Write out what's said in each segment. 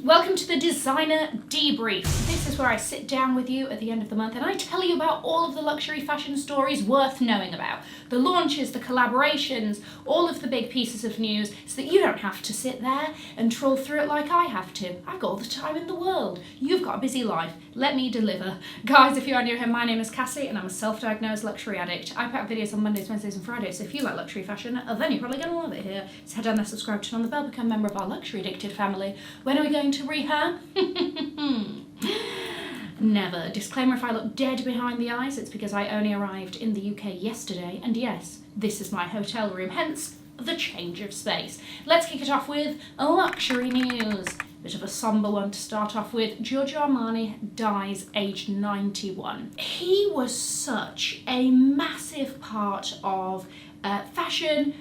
Welcome to the Designer Debrief. This is where I sit down with you at the end of the month and I tell you about all of the luxury fashion stories worth knowing about. The launches, the collaborations, all of the big pieces of news so that you don't have to sit there and trawl through it like I have to. I've got all the time in the world. You've got a busy life. Let me deliver. Guys, if you are new here, my name is Cassie and I'm a self-diagnosed luxury addict. I put out videos on Mondays, Wednesdays and Fridays, so if you like luxury fashion, then you're probably going to love it here. So head down there, subscribe, turn on the bell, become a member of our luxury addicted family. When are we going to rehab? Never. Disclaimer, if I look dead behind the eyes, it's because I only arrived in the UK yesterday, and yes, this is my hotel room, hence the change of space. Let's kick it off with luxury news. Bit of a somber one to start off with. Giorgio Armani dies aged 91. He was such a massive part of fashion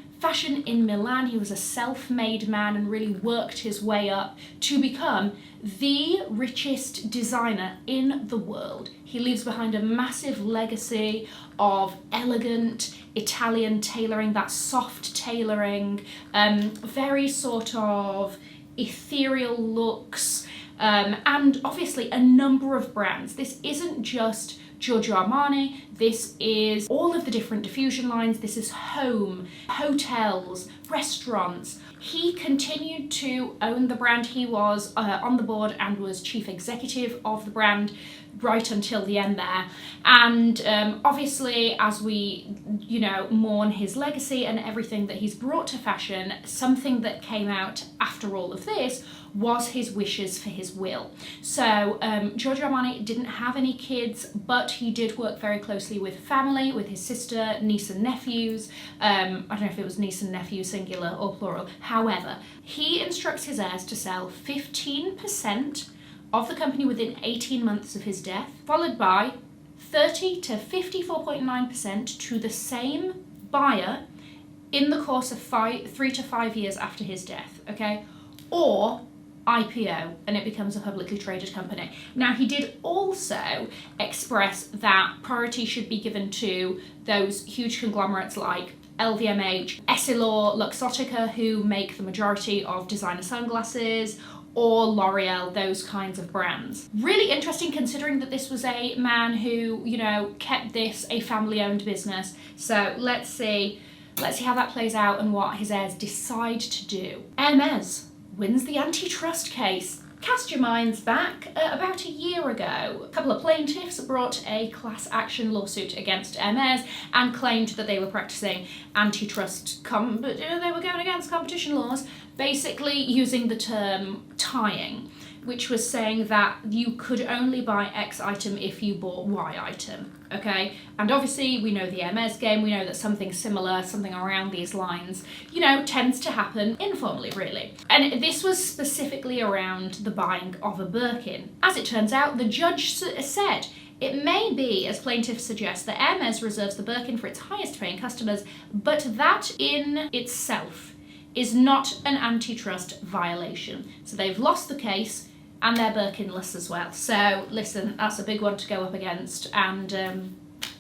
in Milan. He was a self-made man and really worked his way up to become the richest designer in the world. He leaves behind a massive legacy of elegant Italian tailoring, that soft tailoring, very sort of ethereal looks, and obviously a number of brands. This isn't just Giorgio Armani, this is all of the different diffusion lines, this is home, hotels, restaurants. He continued to own the brand. He was on the board and was chief executive of the brand right until the end there. And obviously, as we, mourn his legacy and everything that he's brought to fashion, something that came out after all of this was his wishes for his will. So Giorgio Armani didn't have any kids, but he did work very closely with family, with his sister, niece and nephews. I don't know if it was niece and nephew singular or plural. However, he instructs his heirs to sell 15% of the company within 18 months of his death, followed by 30 to 54.9% to the same buyer in the course of 3 to 5 years after his death, okay? Or IPO, and it becomes a publicly traded company. Now, he did also express that priority should be given to those huge conglomerates like LVMH, Essilor, Luxottica, who make the majority of designer sunglasses, or L'Oreal, those kinds of brands. Really interesting considering that this was a man who, kept this a family-owned business. So let's see how that plays out and what his heirs decide to do. Hermes wins the antitrust case. Cast your minds back. About a year ago, a couple of plaintiffs brought a class action lawsuit against Hermes and claimed that they were practicing antitrust, but they were going against competition laws, basically using the term tying, which was saying that you could only buy X item if you bought Y item, okay? And obviously we know the Hermes game, we know that something similar, something around these lines, tends to happen informally, really. And this was specifically around the buying of a Birkin. As it turns out, the judge said, it may be, as plaintiffs suggest, that Hermes reserves the Birkin for its highest paying customers, but that in itself is not an antitrust violation. So they've lost the case and they're Birkinless as well. So listen, that's a big one to go up against, and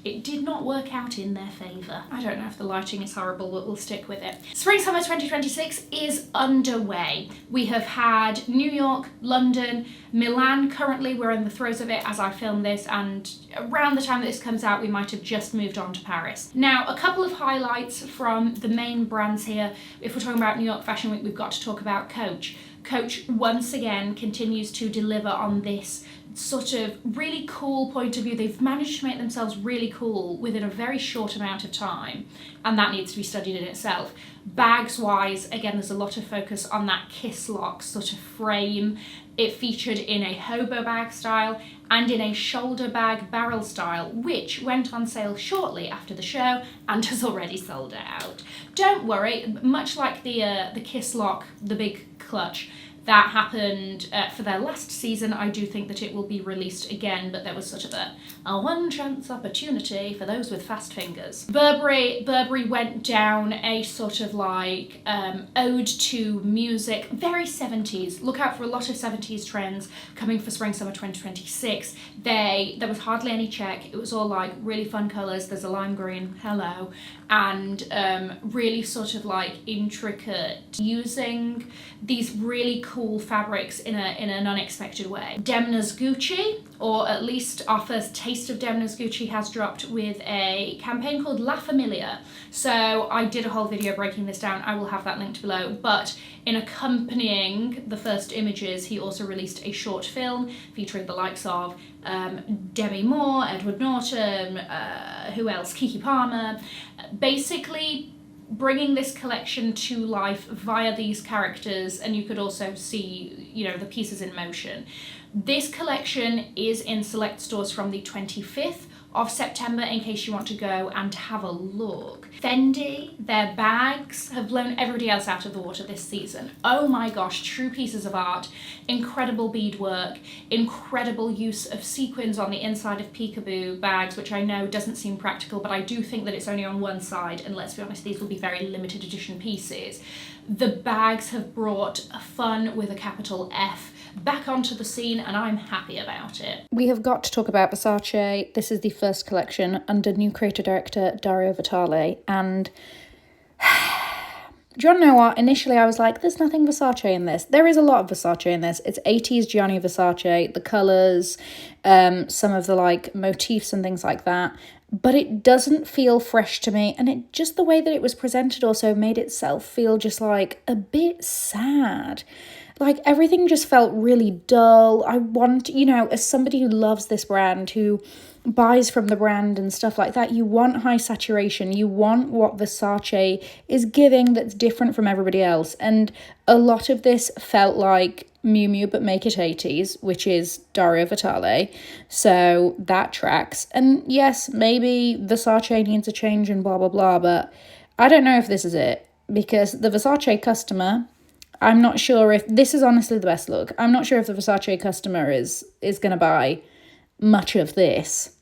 it did not work out in their favour. I don't know if the lighting is horrible, but we'll stick with it. Spring Summer 2026 is underway. We have had New York, London, Milan. Currently we're in the throes of it as I film this, and around the time that this comes out we might have just moved on to Paris. Now, a couple of highlights from the main brands here. If we're talking about New York Fashion Week, we've got to talk about Coach. Coach once again continues to deliver on this sort of really cool point of view. They've managed to make themselves really cool within a very short amount of time, and that needs to be studied in itself. Bags wise, again, there's a lot of focus on that kiss lock sort of frame. It featured in a hobo bag style and in a shoulder bag barrel style, which went on sale shortly after the show and has already sold out. Don't worry, much like the kiss lock, the big clutch, that happened for their last season. I do think that it will be released again, but there was sort of a one chance opportunity for those with fast fingers. Burberry went down a sort of like ode to music, very 70s. Look out for a lot of 70s trends coming for Spring Summer 2026. There was hardly any check. It was all like really fun colours. There's a lime green, hello, and really sort of like intricate, using these really cool cool fabrics in an unexpected way. Demna's Gucci, or at least our first taste of Demna's Gucci, has dropped with a campaign called La Familia. So I did a whole video breaking this down. I will have that linked below. But in accompanying the first images, he also released a short film featuring the likes of Demi Moore, Edward Norton, who else? Keke Palmer. Basically bringing this collection to life via these characters, and you could also see, you know, the pieces in motion. This collection is in select stores from the 25th of September in case you want to go and have a look. Fendi, their bags have blown everybody else out of the water this season. Oh my gosh, true pieces of art, incredible beadwork, incredible use of sequins on the inside of peekaboo bags, which I know doesn't seem practical, but I do think that it's only on one side, and let's be honest, these will be very limited edition pieces. The bags have brought fun with a capital F back onto the scene, and I'm happy about it. We have got to talk about Versace. This is the first collection under new creative director Dario Vitale, and do you want to know what? Initially I was like, there's nothing Versace in this. There is a lot of Versace in this. It's 80s Gianni Versace, the colours, some of the like motifs and things like that, but it doesn't feel fresh to me, and it just, the way that it was presented also made itself feel just like a bit sad. Like, everything just felt really dull. I want, you know, as somebody who loves this brand, who buys from the brand and stuff like that, you want high saturation. You want what Versace is giving that's different from everybody else. And a lot of this felt like Miu Miu, but make it 80s, which is Dario Vitale. So that tracks. And yes, maybe Versace needs a change and blah, blah, blah, but I don't know if this is it. Because the Versace customer, I'm not sure if this is honestly the best look. I'm not sure if the Versace customer is going to buy much of this,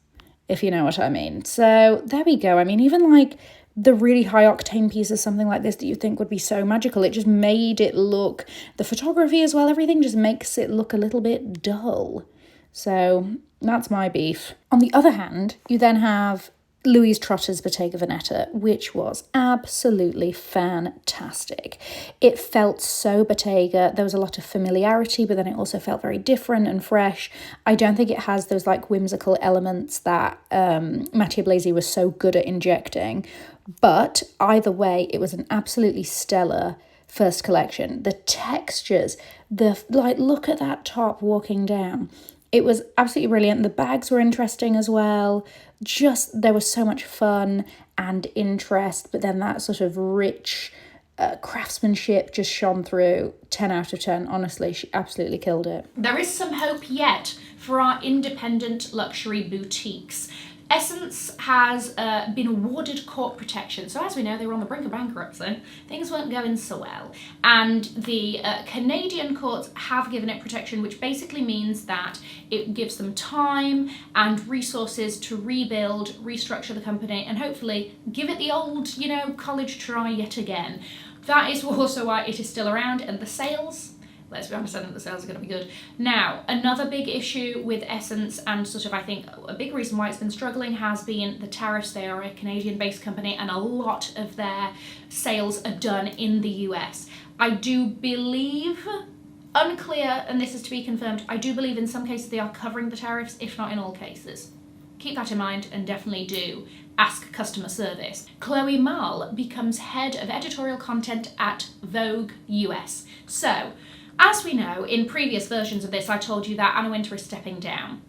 if you know what I mean. So there we go. I mean, even like the really high octane pieces, something like this that you think would be so magical, it just made it look, the photography as well, everything just makes it look a little bit dull. So that's my beef. On the other hand, you then have Louise Trotter's Bottega Veneta, which was absolutely fantastic. It felt so Bottega. There was a lot of familiarity, but then it also felt very different and fresh. I don't think it has those like whimsical elements that Mattia Blasi was so good at injecting. But either way, it was an absolutely stellar first collection. The textures, the like, look at that top walking down. It was absolutely brilliant. The bags were interesting as well. Just, there was so much fun and interest, but then that sort of rich craftsmanship just shone through. 10 out of 10. Honestly, she absolutely killed it. There is some hope yet for our independent luxury boutiques. SSENSE has been awarded court protection. So as we know, they were on the brink of bankruptcy. Things weren't going so well. And the Canadian courts have given it protection, which basically means that it gives them time and resources to rebuild, restructure the company, and hopefully give it the old, you know, college try yet again. That is also why it is still around, and the sales, let's be honest, I think the sales are going to be good. Now, another big issue with SSENSE, and sort of I think a big reason why it's been struggling, has been the tariffs. They are a Canadian-based company, and a lot of their sales are done in the US. I do believe, unclear, and this is to be confirmed, I do believe in some cases they are covering the tariffs, if not in all cases. Keep that in mind, and definitely do ask customer service. Chloe Malle becomes head of editorial content at Vogue US. So, as we know, in previous versions of this, I told you that Anna Wintour is stepping down.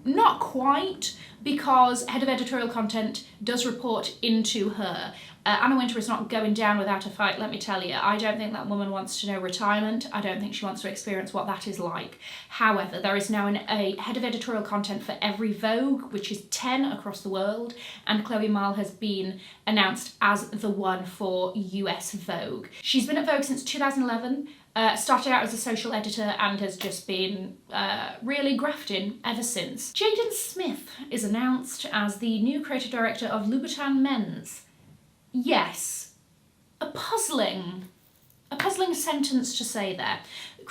Not quite, because head of editorial content does report into her. Anna Wintour is not going down without a fight, let me tell you. I don't think that woman wants to know retirement. I don't think she wants to experience what that is like. However, there is now a head of editorial content for every Vogue, which is 10 across the world, and Chloe Malle has been announced as the one for US Vogue. She's been at Vogue since 2011. Started out as a social editor and has just been really grafting ever since. Jaden Smith is announced as the new creative director of Louboutin Men's. Yes, a puzzling sentence to say there.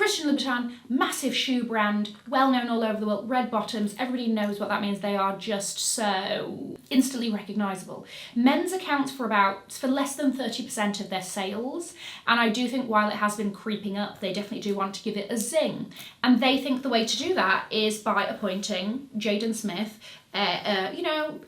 Christian Louboutin, massive shoe brand, well known all over the world, red bottoms, everybody knows what that means. They are just so instantly recognisable. Men's accounts for less than 30% of their sales, and I do think while it has been creeping up, they definitely do want to give it a zing. And they think the way to do that is by appointing Jaden Smith,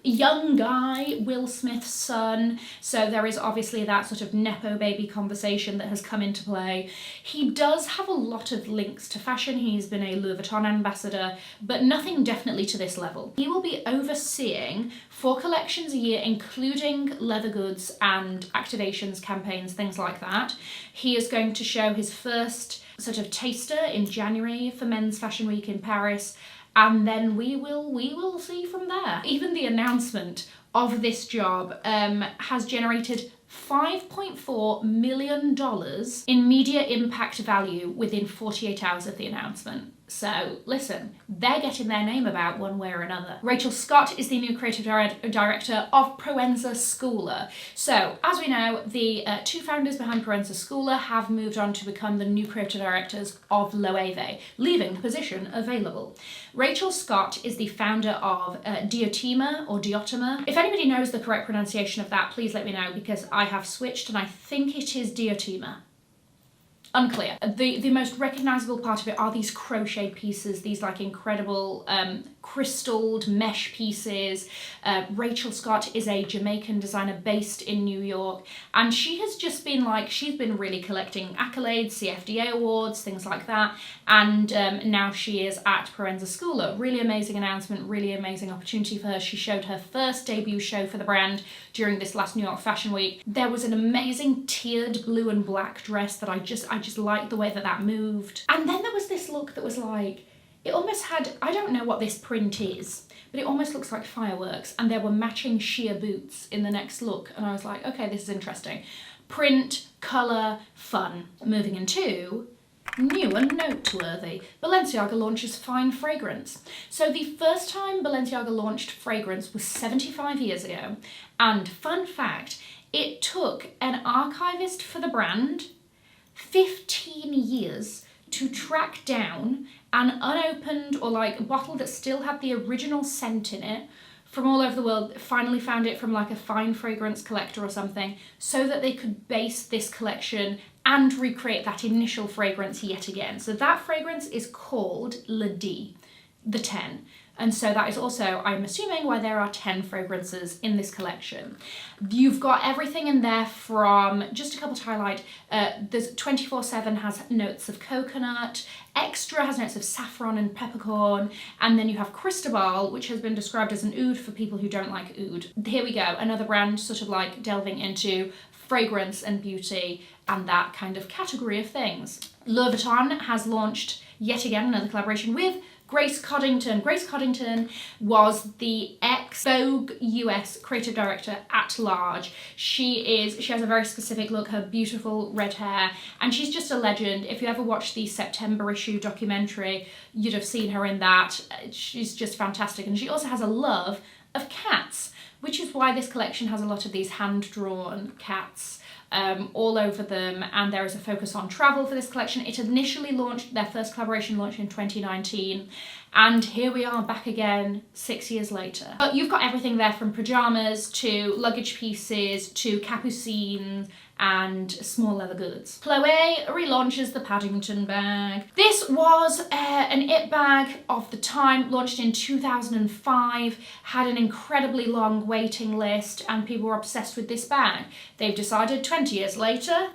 young guy, Will Smith's son. So there is obviously that sort of Nepo baby conversation that has come into play. He does have a lot of links to fashion. He's been a Louis Vuitton ambassador, but nothing definitely to this level. He will be overseeing 4 collections a year, including leather goods and activations, campaigns, things like that. He is going to show his first sort of taster in January for Men's Fashion Week in Paris. And then we will see from there. Even the announcement of this job has generated $5.4 million in media impact value within 48 hours of the announcement. So listen, they're getting their name about one way or another. Rachel Scott is the new creative director of Proenza Schouler. So as we know, the 2 founders behind Proenza Schouler have moved on to become the new creative directors of Loewe, leaving the position available. Rachel Scott is the founder of Diotima or Diotima. If anybody knows the correct pronunciation of that, please let me know, because I have switched and I think it is Diotima. Unclear. The most recognisable part of it are these crochet pieces, these like incredible crystalled mesh pieces. Rachel Scott is a Jamaican designer based in New York, and she has just been she's been really collecting accolades, CFDA awards, things like that, and now she is at Proenza Schouler. Really amazing announcement, really amazing opportunity for her. She showed her first debut show for the brand during this last New York Fashion Week. There was an amazing tiered blue and black dress that I just liked the way that moved. And then there was this look that was like, it almost had, I don't know what this print is, but it almost looks like fireworks, and there were matching sheer boots in the next look, and I was like, okay, this is interesting. Print, colour, fun. Moving into new and noteworthy. Balenciaga launches fine fragrance. So the first time Balenciaga launched fragrance was 75 years ago, and fun fact, it took an archivist for the brand 15 years to track down an unopened or a bottle that still had the original scent in it from all over the world. Finally found it from a fine fragrance collector or something, so that they could base this collection and recreate that initial fragrance yet again. So that fragrance is called Le 10, the 10. And so that is also, I'm assuming, why there are 10 fragrances in this collection. You've got everything in there from, just a couple to highlight, there's 24/7 has notes of coconut, Extra has notes of saffron and peppercorn, and then you have Cristobal, which has been described as an oud for people who don't like oud. Here we go, another brand sort of delving into fragrance and beauty and that kind of category of things. Louis Vuitton has launched yet again another collaboration with Grace Coddington. Grace Coddington was the ex-Vogue US creative director at large. She has a very specific look, her beautiful red hair, and she's just a legend. If you ever watched the September issue documentary, you'd have seen her in that. She's just fantastic, and she also has a love of cats, which is why this collection has a lot of these hand-drawn cats all over them, and there is a focus on travel for this collection. It initially launched, their first collaboration launched in 2019, and here we are back again 6 years later. But you've got everything there from pajamas to luggage pieces to capucines and small leather goods. Chloé relaunches the Paddington bag. This was an it bag of the time, launched in 2005, had an incredibly long waiting list, and people were obsessed with this bag. They've decided 20 years later,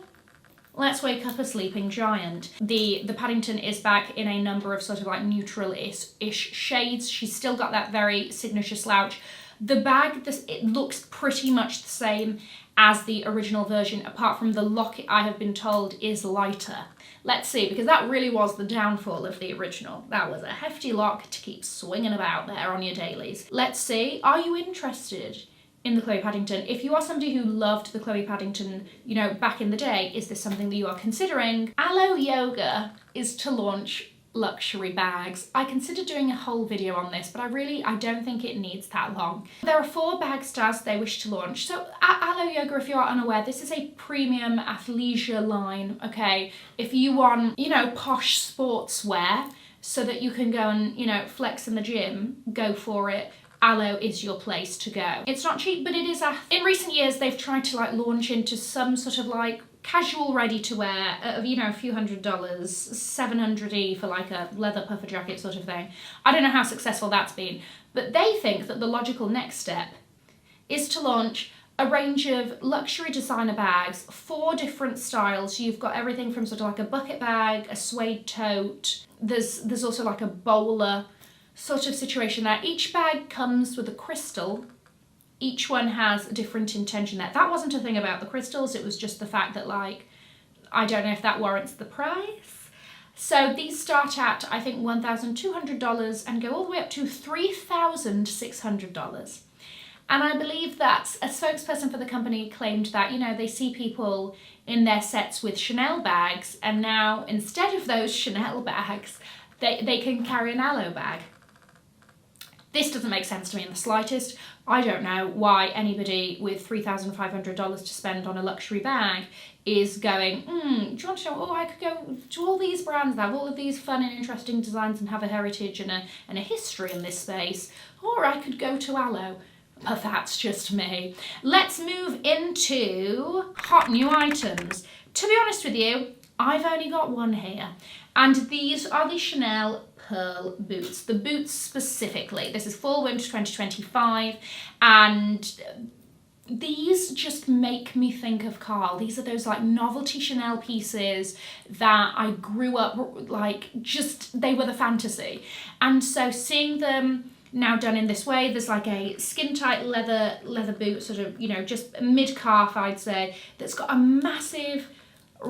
let's wake up a sleeping giant. The Paddington is back in a number of sort of neutral-ish shades. She's still got that very signature slouch. The bag, it looks pretty much the same as the original version, apart from the lock, I have been told, is lighter. Let's see, because that really was the downfall of the original. That was a hefty lock to keep swinging about there on your dailies. Let's see, are you interested in the Chloe Paddington? If you are somebody who loved the Chloe Paddington, back in the day, is this something that you are considering? Alo Yoga is to launch luxury bags. I considered doing a whole video on this, but I don't think it needs that long. There are 4 bag styles they wish to launch. So at Alo Yoga, if you're unaware, this is a premium athleisure line, okay? If you want, you know, posh sportswear so that you can go and, you know, flex in the gym, go for it. Alo is your place to go. It's not cheap, but it is in recent years they've tried to like launch into some sort of like casual ready to wear of, you know, a few $100s, $700 for like a leather puffer jacket sort of thing. I don't know how successful that's been, but they think that the logical next step is to launch a range of luxury designer bags, 4 different styles. You've got everything from sort of like a bucket bag, a suede tote. There's also like a bowler sort of situation there. Each bag comes with a crystal. Each one has a different intention there. That wasn't a thing about the crystals, it was just the fact that, like, I don't know if that warrants the price. So these start at, I think, $1,200 and go all the way up to $3,600. And I believe that a spokesperson for the company claimed that, you know, they see people in their sets with Chanel bags, and now instead of those Chanel bags, they can carry an Alo bag. This doesn't make sense to me in the slightest. I don't know why anybody with $3,500 to spend on a luxury bag is going, do you want to know, oh, I could go to all these brands that have all of these fun and interesting designs and have a heritage and a history in this space, or I could go to Alo. But that's just me. Let's move into hot new items. To be honest with you, I've only got one here, and these are the Chanel pearl boots. The boots specifically. This is fall winter 2025, and these just make me think of Carl. These are those like novelty Chanel pieces that I grew up like, just they were the fantasy. And so seeing them now done in this way, there's like a skin tight leather boot, sort of, you know, just mid calf I'd say, that's got a massive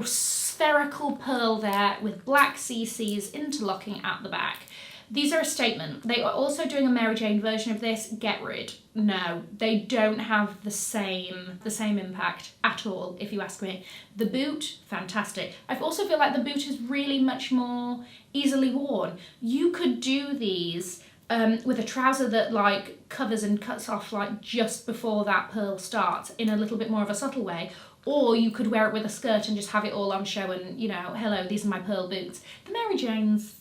spherical pearl there with black CCs interlocking at the back. These are a statement. They are also doing a Mary Jane version of this. Get rid. No, they don't have the same impact at all, if you ask me. The boot, fantastic. I also feel like the boot is really much more easily worn. You could do these with a trouser that like covers and cuts off like just before that pearl starts in a little bit more of a subtle way, or you could wear it with a skirt and just have it all on show and, you know, hello, these are my pearl boots. The Mary Janes,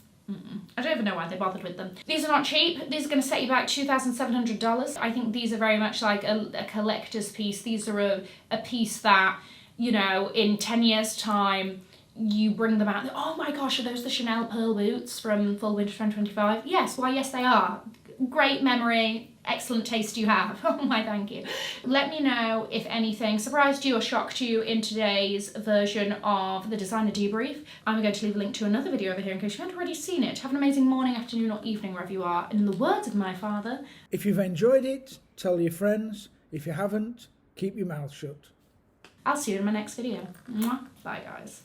I don't even know why they bothered with them. These are not cheap. These are going to set you back $2,700. I think these are very much like a collector's piece. These are a piece that, you know, in 10 years time, you bring them out, oh my gosh, are those the Chanel pearl boots from fall winter 2025? Yes, why yes they are. Great memory, excellent taste you have. Oh my, thank you. Let me know if anything surprised you or shocked you in today's version of the Designer Debrief. I'm going to leave a link to another video over here in case you haven't already seen it. Have an amazing morning, afternoon or evening wherever you are. In the words of my father, if you've enjoyed it, tell your friends. If you haven't, keep your mouth shut. I'll see you in my next video. Mwah. Bye guys.